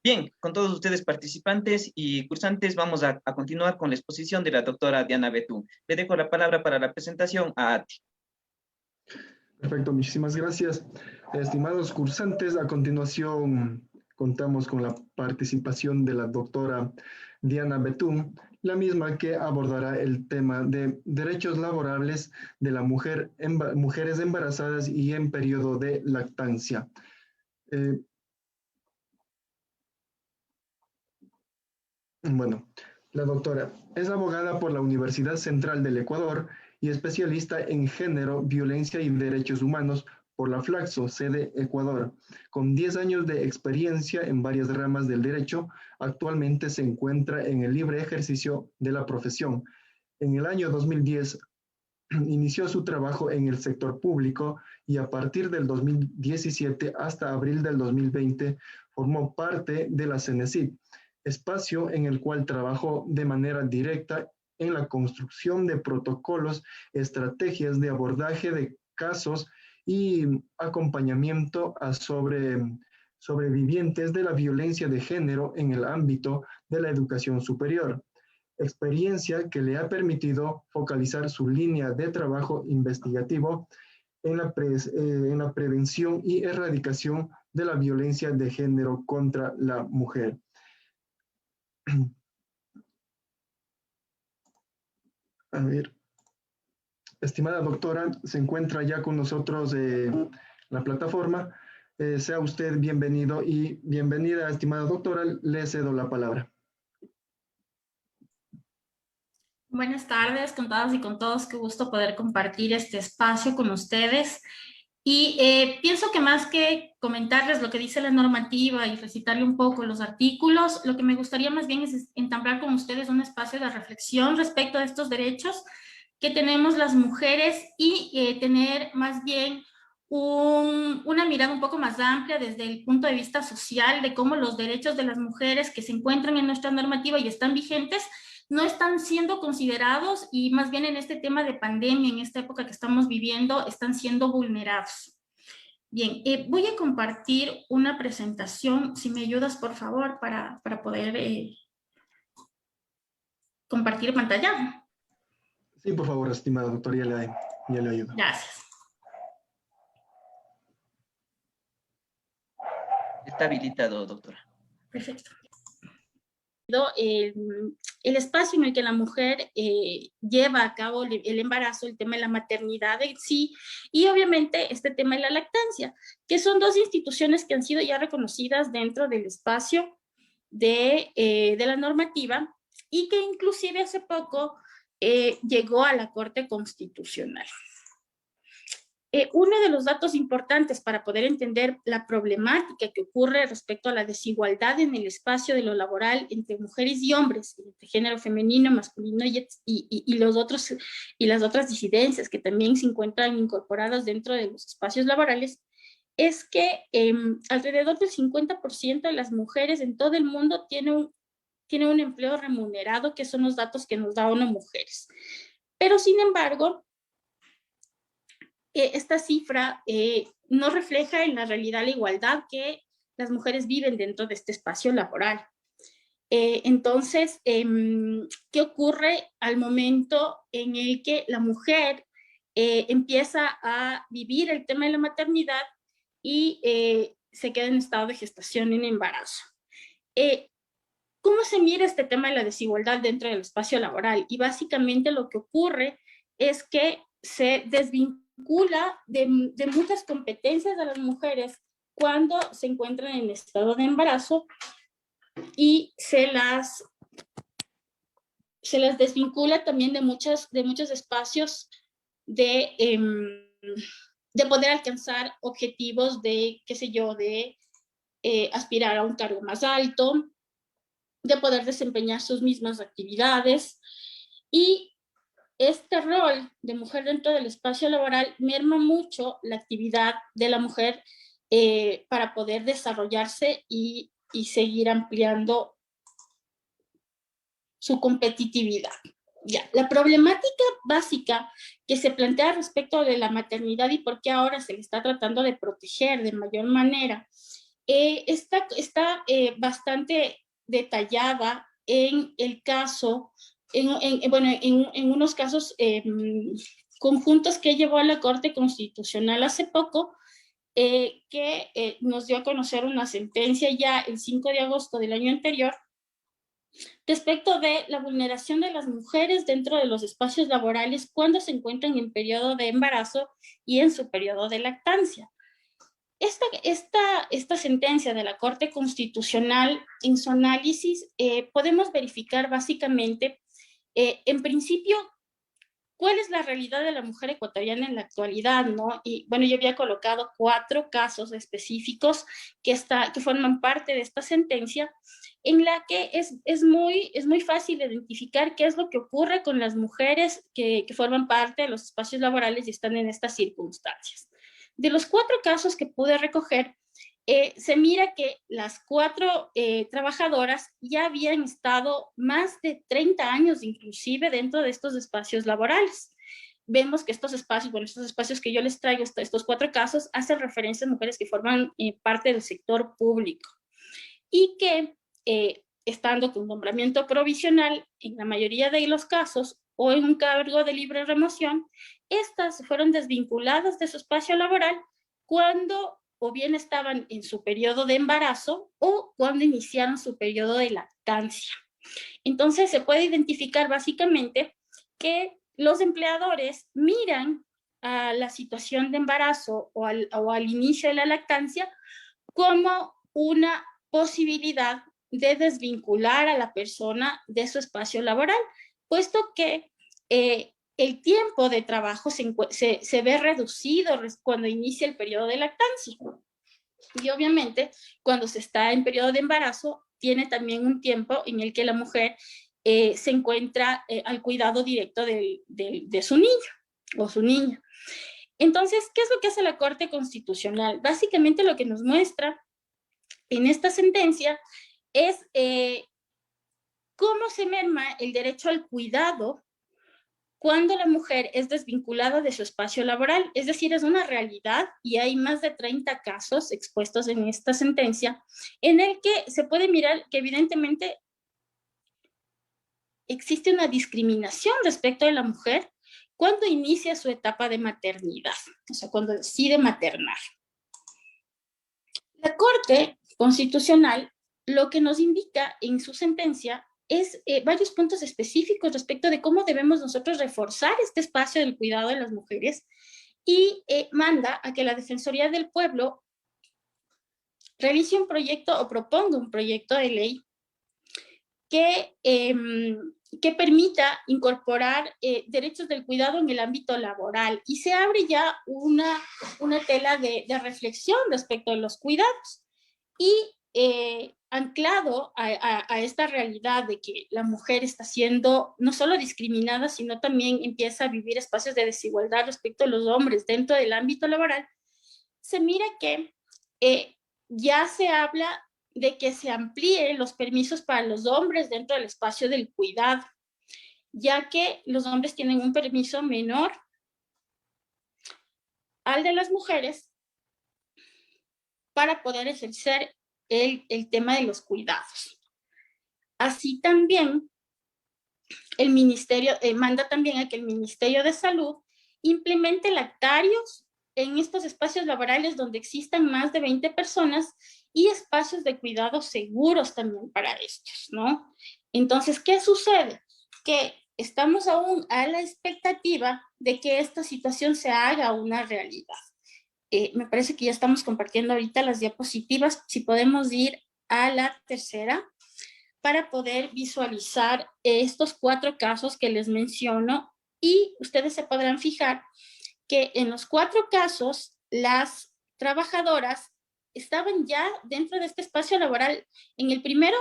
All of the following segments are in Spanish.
Bien, con todos ustedes participantes y cursantes, vamos a continuar con la exposición de la doctora Diana Betún. Le dejo la palabra para la presentación a Ati. Perfecto, muchísimas gracias. Estimados cursantes, a continuación contamos con la participación de la doctora Diana Betún, la misma que abordará el tema de derechos laborables de la mujer, mujeres embarazadas y en periodo de lactancia. Bueno, la doctora es abogada por la Universidad Central del Ecuador y especialista en género, violencia y derechos humanos por la Flaxo, sede Ecuador. Con 10 años de experiencia en varias ramas del derecho, actualmente se encuentra en el libre ejercicio de la profesión. En el año 2010 inició su trabajo en el sector público y a partir del 2017 hasta abril del 2020 formó parte de la CENESID, espacio en el cual trabajó de manera directa en la construcción de protocolos, estrategias de abordaje de casos y acompañamiento a sobrevivientes de la violencia de género en el ámbito de la educación superior, experiencia que le ha permitido focalizar su línea de trabajo investigativo en la prevención y erradicación de la violencia de género contra la mujer. A ver, estimada doctora, se encuentra ya con nosotros la plataforma. Sea usted bienvenido y bienvenida, estimada doctora, le cedo la palabra. Buenas tardes con todas y con todos, qué gusto poder compartir este espacio con ustedes. Y pienso que más que comentarles lo que dice la normativa y recitarle un poco los artículos, lo que me gustaría más bien es entablar con ustedes un espacio de reflexión respecto a estos derechos que tenemos las mujeres y tener más bien una mirada un poco más amplia desde el punto de vista social de cómo los derechos de las mujeres que se encuentran en nuestra normativa y están vigentes no están siendo considerados y más bien en este tema de pandemia, en esta época que estamos viviendo, están siendo vulnerados. Bien, voy a compartir una presentación, si me ayudas por favor para poder compartir pantalla. Sí, por favor, estimada doctora, ya le ayudo. Gracias. Está habilitado, doctora. Perfecto. El espacio en el que la mujer lleva a cabo el embarazo, el tema de la maternidad en sí, y obviamente este tema de la lactancia, que son dos instituciones que han sido ya reconocidas dentro del espacio de la normativa y que inclusive hace poco llegó a la Corte Constitucional. Uno de los datos importantes para poder entender la problemática que ocurre respecto a la desigualdad en el espacio de lo laboral entre mujeres y hombres, entre género femenino, masculino y las otras disidencias que también se encuentran incorporadas dentro de los espacios laborales, es que alrededor del 50% de las mujeres en todo el mundo tiene un empleo remunerado, que son los datos que nos da ONU Mujeres. Pero sin embargo, esta cifra no refleja en la realidad la igualdad que las mujeres viven dentro de este espacio laboral. Entonces, ¿qué ocurre al momento en el que la mujer empieza a vivir el tema de la maternidad y se queda en estado de gestación en embarazo? ¿Cómo se mira este tema de la desigualdad dentro del espacio laboral? Y básicamente lo que ocurre es que se desvincula de muchas competencias de las mujeres cuando se encuentran en estado de embarazo y se las desvincula también de muchos espacios de poder alcanzar objetivos de, qué sé yo, de aspirar a un cargo más alto, de poder desempeñar sus mismas actividades. Y este rol de mujer dentro del espacio laboral merma mucho la actividad de la mujer para poder desarrollarse y seguir ampliando su competitividad. Ya, la problemática básica que se plantea respecto de la maternidad y por qué ahora se le está tratando de proteger de mayor manera está bastante detallada en el caso, en unos casos conjuntos que llevó a la Corte Constitucional hace poco, que nos dio a conocer una sentencia ya el 5 de agosto del año anterior respecto de la vulneración de las mujeres dentro de los espacios laborales cuando se encuentran en periodo de embarazo y en su periodo de lactancia. Esta sentencia de la Corte Constitucional, en su análisis, podemos verificar básicamente, en principio, cuál es la realidad de la mujer ecuatoriana en la actualidad, ¿no? Y bueno, yo había colocado 4 casos específicos que forman parte de esta sentencia, en la que es muy fácil identificar qué es lo que ocurre con las mujeres que forman parte de los espacios laborales y están en estas circunstancias. De los 4 casos que pude recoger, se mira que las 4 trabajadoras ya habían estado más de 30 años inclusive dentro de estos espacios laborales. Vemos que estos espacios que yo les traigo, estos 4 casos, hacen referencia a mujeres que forman parte del sector público y que estando con nombramiento provisional en la mayoría de los casos o en un cargo de libre remoción, estas fueron desvinculadas de su espacio laboral cuando o bien estaban en su periodo de embarazo o cuando iniciaron su periodo de lactancia. Entonces se puede identificar básicamente que los empleadores miran a la situación de embarazo o al inicio de la lactancia como una posibilidad de desvincular a la persona de su espacio laboral, puesto que el tiempo de trabajo se ve reducido cuando inicia el periodo de lactancia. Y obviamente, cuando se está en periodo de embarazo, tiene también un tiempo en el que la mujer se encuentra al cuidado directo de su niño o su niña. Entonces, ¿qué es lo que hace la Corte Constitucional? Básicamente lo que nos muestra en esta sentencia es cómo se merma el derecho al cuidado cuando la mujer es desvinculada de su espacio laboral. Es decir, es una realidad y hay más de 30 casos expuestos en esta sentencia en el que se puede mirar que evidentemente existe una discriminación respecto de la mujer cuando inicia su etapa de maternidad, o sea, cuando decide maternar. La Corte Constitucional lo que nos indica en su sentencia es varios puntos específicos respecto de cómo debemos nosotros reforzar este espacio del cuidado de las mujeres y manda a que la Defensoría del Pueblo realice un proyecto o proponga un proyecto de ley que permita incorporar derechos del cuidado en el ámbito laboral y se abre ya una tela de reflexión respecto de los cuidados y anclado a esta realidad de que la mujer está siendo no solo discriminada, sino también empieza a vivir espacios de desigualdad respecto a los hombres dentro del ámbito laboral, se mira que ya se habla de que se amplíen los permisos para los hombres dentro del espacio del cuidado, ya que los hombres tienen un permiso menor al de las mujeres para poder ejercer el tema de los cuidados. Así también, el ministerio manda también a que el Ministerio de Salud implemente lactarios en estos espacios laborales donde existan más de 20 personas y espacios de cuidado seguros también para estos, ¿no? Entonces, ¿qué sucede? Que estamos aún a la expectativa de que esta situación se haga una realidad. Me parece que ya estamos compartiendo ahorita las diapositivas. Si podemos ir a la tercera para poder visualizar estos 4 casos que les menciono y ustedes se podrán fijar que en los 4 casos las trabajadoras estaban ya dentro de este espacio laboral. En el primero,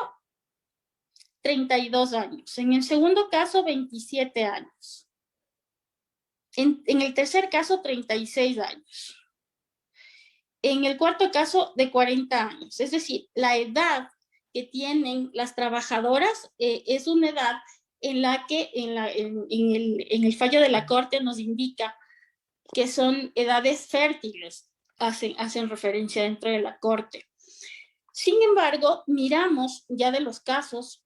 32 años. En el segundo caso, 27 años. En el tercer caso, 36 años. En el cuarto caso, de 40 años. Es decir, la edad que tienen las trabajadoras es una edad en la que en el fallo de la Corte nos indica que son edades fértiles, hacen referencia dentro de la Corte. Sin embargo, miramos ya de los casos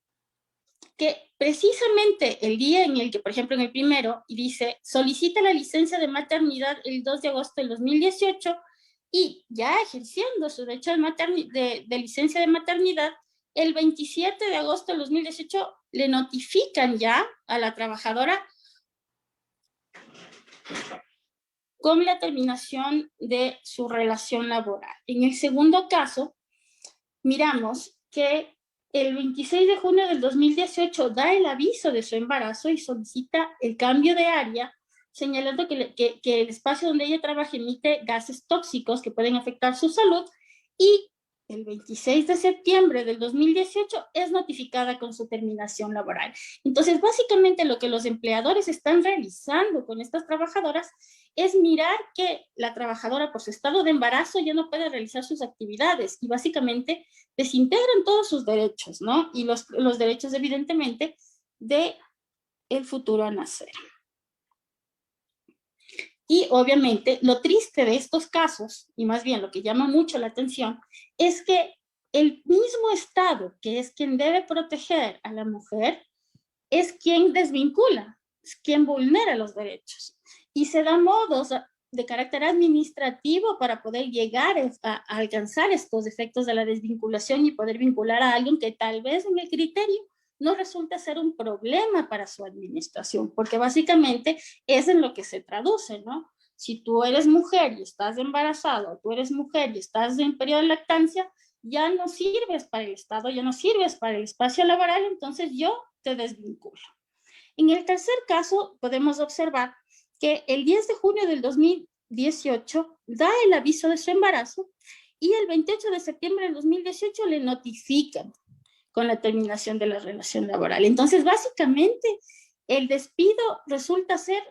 que precisamente el día en el que, por ejemplo, en el primero, dice, solicita la licencia de maternidad el 2 de agosto del 2018 y ya ejerciendo su derecho de licencia de maternidad, el 27 de agosto del 2018 le notifican ya a la trabajadora con la terminación de su relación laboral. En el segundo caso, miramos que el 26 de junio del 2018 da el aviso de su embarazo y solicita el cambio de área, señalando que el espacio donde ella trabaja emite gases tóxicos que pueden afectar su salud, y el 26 de septiembre del 2018 es notificada con su terminación laboral. Entonces, básicamente lo que los empleadores están realizando con estas trabajadoras es mirar que la trabajadora por su estado de embarazo ya no puede realizar sus actividades y básicamente desintegran todos sus derechos, ¿no? Y los derechos, evidentemente, de el futuro a nacer. Y obviamente lo triste de estos casos, y más bien lo que llama mucho la atención, es que el mismo Estado, que es quien debe proteger a la mujer, es quien desvincula, es quien vulnera los derechos. Y se dan modos de carácter administrativo para poder llegar a alcanzar estos efectos de la desvinculación y poder vincular a alguien que tal vez en el criterio no resulta ser un problema para su administración, porque básicamente es en lo que se traduce, ¿no? Si tú eres mujer y estás embarazada, o tú eres mujer y estás en periodo de lactancia, ya no sirves para el Estado, ya no sirves para el espacio laboral, entonces yo te desvinculo. En el tercer caso, podemos observar que el 10 de junio del 2018 da el aviso de su embarazo y el 28 de septiembre del 2018 le notifican con la terminación de la relación laboral. Entonces, básicamente, el despido resulta ser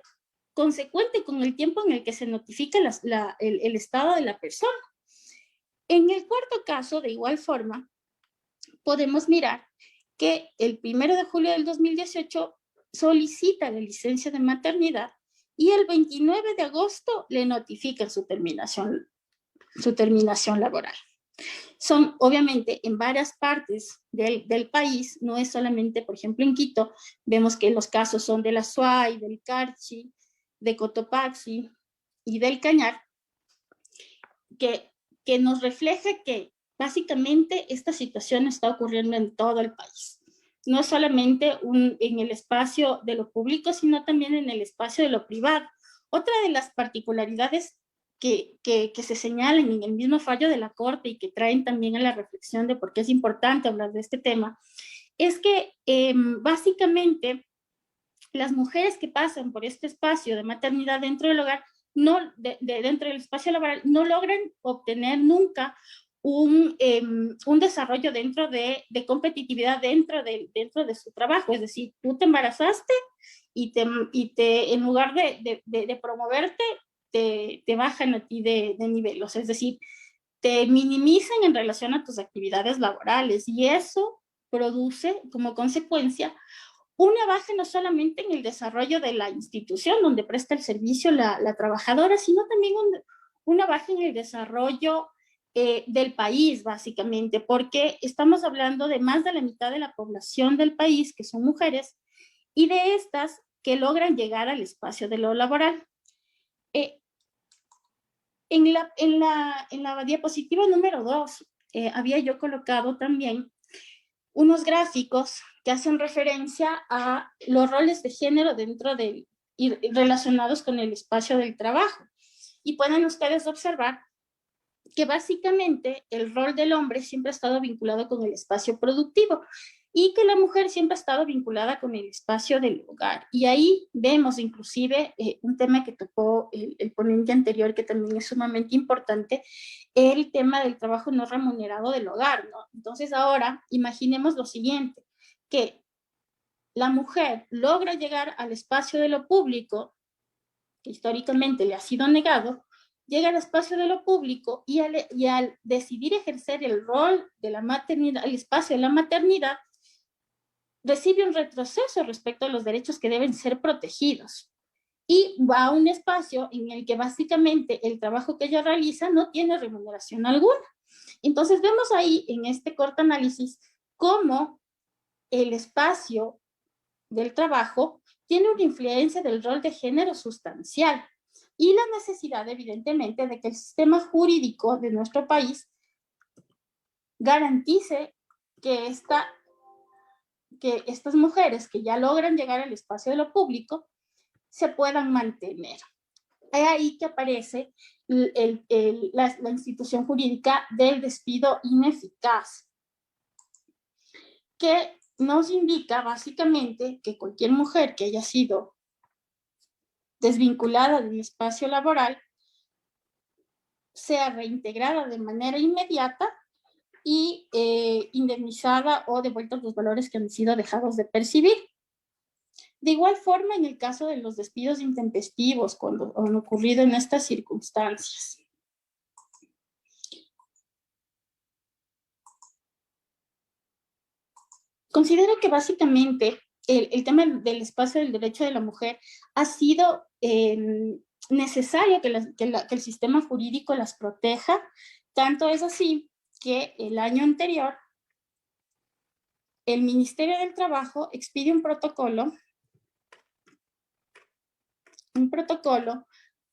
consecuente con el tiempo en el que se notifica el estado de la persona. En el cuarto caso, de igual forma, podemos mirar que el 1 de julio del 2018 solicita la licencia de maternidad y el 29 de agosto le notifican su terminación laboral. Son, obviamente, en varias partes del país, no es solamente, por ejemplo, en Quito, vemos que los casos son de la Suay, del Carchi, de Cotopaxi y del Cañar, que nos refleja que básicamente esta situación está ocurriendo en todo el país. No solamente en el espacio de lo público, sino también en el espacio de lo privado. Otra de las particularidades que se señalan en el mismo fallo de la Corte y que traen también a la reflexión de por qué es importante hablar de este tema, es que básicamente las mujeres que pasan por este espacio de maternidad dentro del hogar, dentro del espacio laboral, no logran obtener nunca un desarrollo dentro de competitividad dentro de su trabajo. Es decir, tú te embarazaste y en lugar de promoverte, te bajan a ti de nivel. O sea, es decir, te minimizan en relación a tus actividades laborales y eso produce como consecuencia una baja no solamente en el desarrollo de la institución donde presta el servicio la trabajadora, sino también una baja en el desarrollo del país, básicamente, porque estamos hablando de más de la mitad de la población del país, que son mujeres, y de estas que logran llegar al espacio de lo laboral. En la diapositiva número 2 había yo colocado también unos gráficos que hacen referencia a los roles de género y relacionados con el espacio del trabajo. Y pueden ustedes observar que básicamente el rol del hombre siempre ha estado vinculado con el espacio productivo y que la mujer siempre ha estado vinculada con el espacio del hogar. Y ahí vemos inclusive un tema que tocó el ponente anterior, que también es sumamente importante, el tema del trabajo no remunerado del hogar, ¿no? Entonces ahora imaginemos lo siguiente, que la mujer logra llegar al espacio de lo público, que históricamente le ha sido negado, llega al espacio de lo público y al decidir ejercer el rol de la maternidad, el espacio de la maternidad, recibe un retroceso respecto a los derechos que deben ser protegidos y va a un espacio en el que básicamente el trabajo que ella realiza no tiene remuneración alguna. Entonces vemos ahí en este corto análisis cómo el espacio del trabajo tiene una influencia del rol de género sustancial y la necesidad, evidentemente, de que el sistema jurídico de nuestro país garantice que estas mujeres que ya logran llegar al espacio de lo público se puedan mantener. Es ahí que aparece la institución jurídica del despido ineficaz, que nos indica básicamente que cualquier mujer que haya sido desvinculada del espacio laboral sea reintegrada de manera inmediata y indemnizada o devuelta los valores que han sido dejados de percibir. De igual forma, en el caso de los despidos intempestivos, cuando han ocurrido en estas circunstancias. Considero que básicamente el tema del espacio del derecho de la mujer ha sido necesario que el sistema jurídico las proteja. Tanto es así que el año anterior el Ministerio del Trabajo expide un protocolo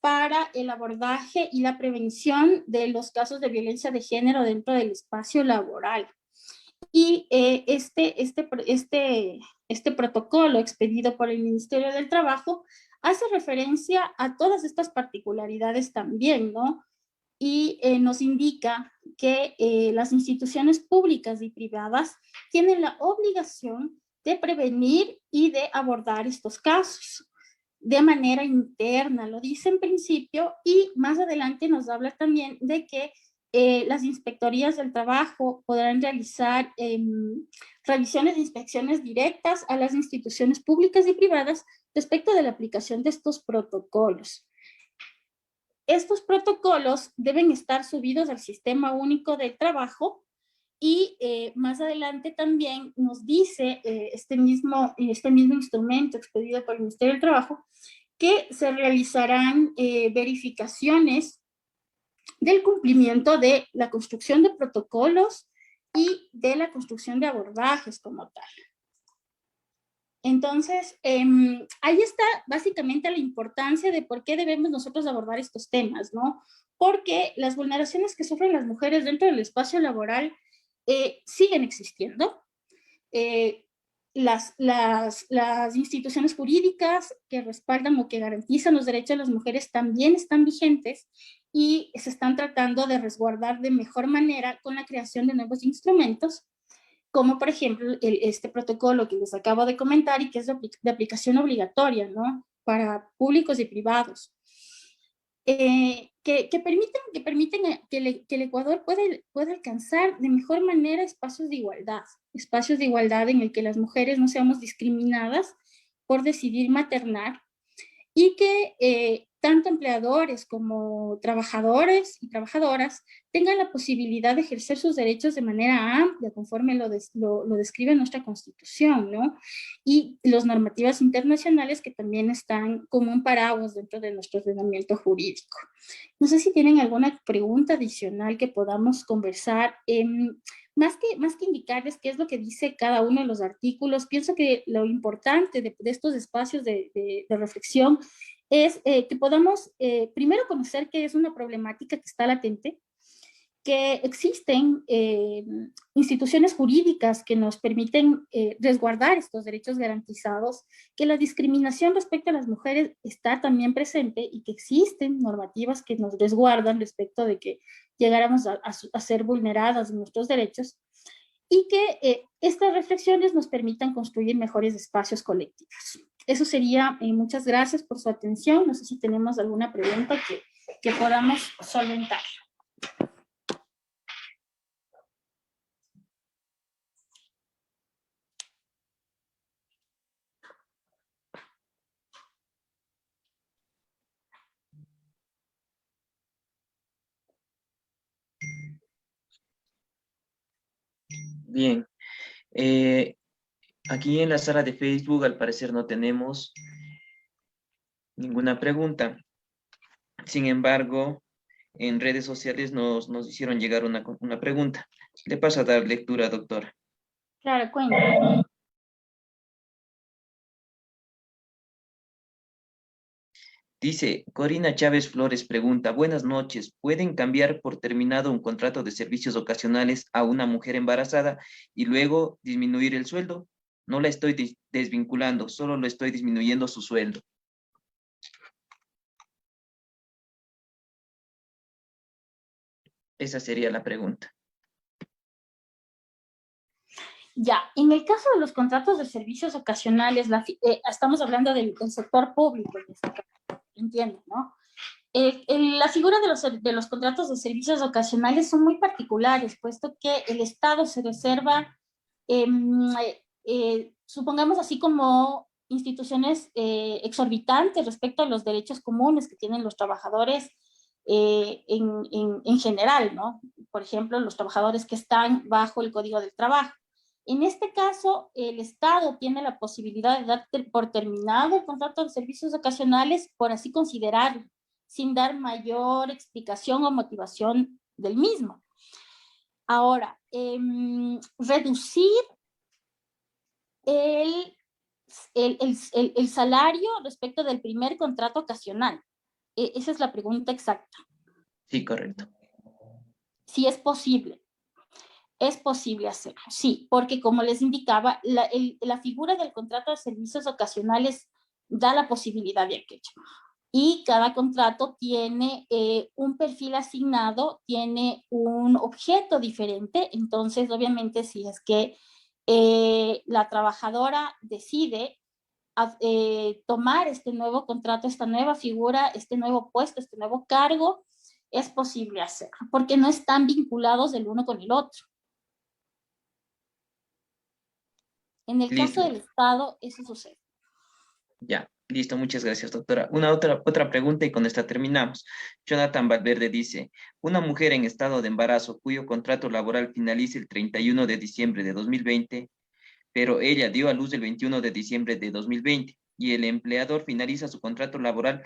para el abordaje y la prevención de los casos de violencia de género dentro del espacio laboral. Y este protocolo expedido por el Ministerio del Trabajo hace referencia a todas estas particularidades también, ¿no? Y nos indica que las instituciones públicas y privadas tienen la obligación de prevenir y de abordar estos casos de manera interna, lo dice en principio, y más adelante nos habla también de que las inspectorías del trabajo podrán realizar revisiones e inspecciones directas a las instituciones públicas y privadas respecto de la aplicación de estos protocolos. Estos protocolos deben estar subidos al Sistema Único del Trabajo y más adelante también nos dice este mismo instrumento expedido por el Ministerio del Trabajo que se realizarán verificaciones del cumplimiento de la construcción de protocolos y de la construcción de abordajes como tal. Entonces, ahí está básicamente la importancia de por qué debemos nosotros abordar estos temas, ¿no? Porque las vulneraciones que sufren las mujeres dentro del espacio laboral siguen existiendo. Las instituciones jurídicas que respaldan o que garantizan los derechos de las mujeres también están vigentes y se están tratando de resguardar de mejor manera con la creación de nuevos instrumentos, como por ejemplo este protocolo que les acabo de comentar y que es de aplicación obligatoria, ¿no? Para públicos y privados. Que permiten que el Ecuador pueda alcanzar de mejor manera espacios de igualdad en el que las mujeres no seamos discriminadas por decidir maternar y que tanto empleadores como trabajadores y trabajadoras tengan la posibilidad de ejercer sus derechos de manera amplia, conforme lo describe nuestra Constitución, ¿no? Y las normativas internacionales que también están como un paraguas dentro de nuestro ordenamiento jurídico. No sé si tienen alguna pregunta adicional que podamos conversar. Más que indicarles qué es lo que dice cada uno de los artículos, pienso que lo importante de estos espacios de reflexión es que podamos primero conocer que es una problemática que está latente, que existen instituciones jurídicas que nos permiten resguardar estos derechos garantizados, que la discriminación respecto a las mujeres está también presente y que existen normativas que nos resguardan respecto de que llegáramos a ser vulneradas en nuestros derechos, y que estas reflexiones nos permitan construir mejores espacios colectivos. Eso sería, muchas gracias por su atención. No sé si tenemos alguna pregunta que podamos solventar. Bien. Aquí en la sala de Facebook al parecer no tenemos ninguna pregunta. Sin embargo, en redes sociales nos hicieron llegar una pregunta. Le paso a dar lectura, doctora. Claro, cuéntame. Dice, Corina Chávez Flores pregunta, buenas noches, ¿pueden cambiar por terminado un contrato de servicios ocasionales a una mujer embarazada y luego disminuir el sueldo? No la estoy desvinculando, solo lo estoy disminuyendo su sueldo. Esa sería la pregunta. Ya, en el caso de los contratos de servicios ocasionales, estamos hablando del sector público, en este caso, entiendo, ¿no? La figura de los contratos de servicios ocasionales son muy particulares, puesto que el Estado se reserva, supongamos así como instituciones exorbitantes respecto a los derechos comunes que tienen los trabajadores en general, ¿no? Por ejemplo, los trabajadores que están bajo el Código del Trabajo. En este caso, el Estado tiene la posibilidad de dar por terminado el contrato de servicios ocasionales, por así considerarlo, sin dar mayor explicación o motivación del mismo. Ahora, reducir el salario respecto del primer contrato ocasional. Esa es la pregunta exacta. Sí, correcto. Sí es posible. Es posible hacerlo, sí, porque como les indicaba, la figura del contrato de servicios ocasionales da la posibilidad de aquello. Y cada contrato tiene un perfil asignado, tiene un objeto diferente, entonces obviamente si es que la trabajadora decide tomar este nuevo contrato, esta nueva figura, este nuevo puesto, este nuevo cargo, es posible hacerlo, porque no están vinculados el uno con el otro. En el Listo. caso del Estado, eso sucede. Ya, listo, muchas gracias, doctora. Otra pregunta y con esta terminamos. Jonathan Valverde dice, una mujer en estado de embarazo cuyo contrato laboral finaliza el 31 de diciembre de 2020, pero ella dio a luz el 21 de diciembre de 2020 y el empleador finaliza su contrato laboral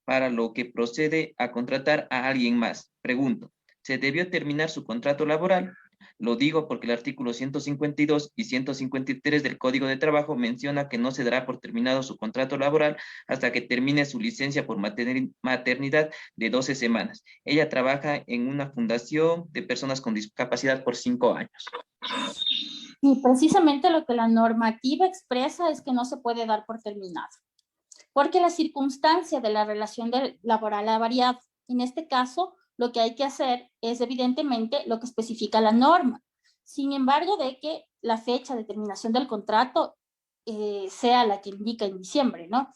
para lo que procede a contratar a alguien más. Pregunto, ¿se debió terminar su contrato laboral? Lo digo porque el artículo 152 y 153 del Código de Trabajo menciona que no se dará por terminado su contrato laboral hasta que termine su licencia por maternidad de 12 semanas. Ella trabaja en una fundación de personas con discapacidad por 5 años. Y precisamente lo que la normativa expresa es que no se puede dar por terminado, porque la circunstancia de la relación laboral ha variado. En este caso, lo que hay que hacer es evidentemente lo que especifica la norma. Sin embargo, de que la fecha de terminación del contrato sea la que indica en diciembre, ¿no?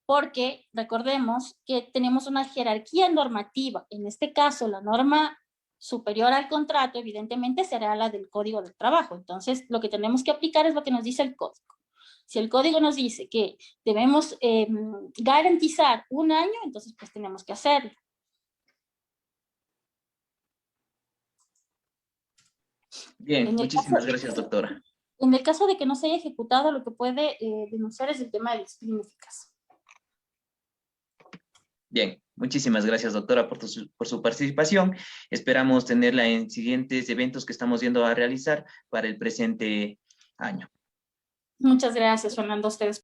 Porque recordemos que tenemos una jerarquía normativa. En este caso, la norma superior al contrato, evidentemente, será la del Código del Trabajo. Entonces, lo que tenemos que aplicar es lo que nos dice el Código. Si el Código nos dice que debemos garantizar un año, entonces pues tenemos que hacerlo. Bien, muchísimas gracias, doctora. En el caso de que no se haya ejecutado, lo que puede denunciar es el tema de disciplina eficaz. Bien, muchísimas gracias, doctora, por su participación. Esperamos tenerla en siguientes eventos que estamos yendo a realizar para el presente año. Muchas gracias, Fernando, a ustedes.